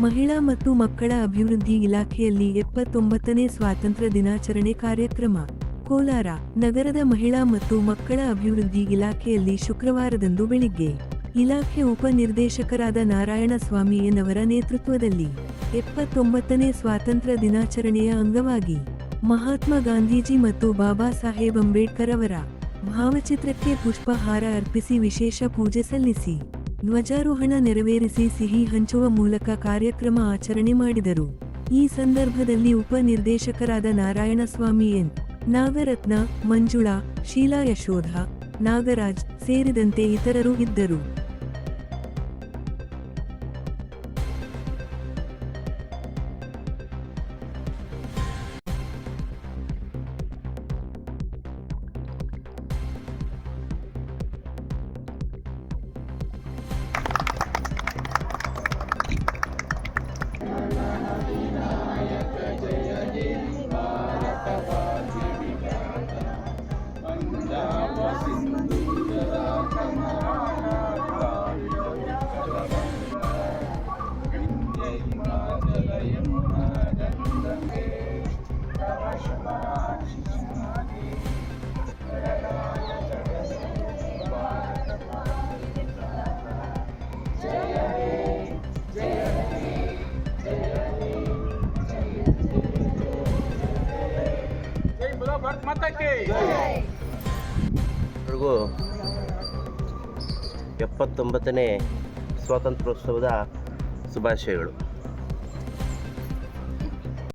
ಮಹಿಳಾ ಮತ್ತು ಮಕ್ಕಳ ಅಭಿವೃದ್ಧಿ ಇಲಾಖೆಯಲ್ಲಿ 79ನೇ ಸ್ವಾತಂತ್ರ್ಯ ದಿನಾಚರಣೆ ಕಾರ್ಯಕ್ರಮ. ಕೋಲಾರ ನಗರದ ಮಹಿಳಾ ಮತ್ತು ಮಕ್ಕಳ ಅಭಿವೃದ್ಧಿ ಇಲಾಖೆಯಲ್ಲಿ ಶುಕ್ರವಾರದಂದು ಬೆಳಿಗ್ಗೆ ಇಲಾಖೆ ಉಪ ನಿರ್ದೇಶಕರಾದ ನಾರಾಯಣಸ್ವಾಮಿ ಎನ್ನವರ ನೇತೃತ್ವದಲ್ಲಿ 79ನೇ ಸ್ವಾತಂತ್ರ್ಯ ದಿನಾಚರಣೆಯ ಅಂಗವಾಗಿ ಮಹಾತ್ಮ ಗಾಂಧೀಜಿ ಮತ್ತು ಬಾಬಾ ಸಾಹೇಬ್ ಅಂಬೇಡ್ಕರ್ ಅವರ ಭಾವಚಿತ್ರಕ್ಕೆ ಪುಷ್ಪಹಾರ ಅರ್ಪಿಸಿ ವಿಶೇಷ ಪೂಜೆ ಸಲ್ಲಿಸಿ ಧ್ವಜಾರೋಹಣ ನೆರವೇರಿಸಿ ಸಿಹಿ ಹಂಚುವ ಮೂಲಕ ಕಾರ್ಯಕ್ರಮ ಆಚರಣೆ ಮಾಡಿದರು. ಈ ಸಂದರ್ಭದಲ್ಲಿ ಉಪ ನಿರ್ದೇಶಕರಾದ ನಾರಾಯಣಸ್ವಾಮಿ ಎನ್. ನಾಗರತ್ನ, ಮಂಜುಳಾ, ಶೀಲಾ, ಯಶೋಧ, ನಾಗರಾಜ್ ಸೇರಿದಂತೆ ಇತರರು ಇದ್ದರು. ಎಲ್ರಿಗೂ 79ನೇ ಸ್ವಾತಂತ್ರ್ಯೋತ್ಸವದ ಶುಭಾಶಯಗಳು.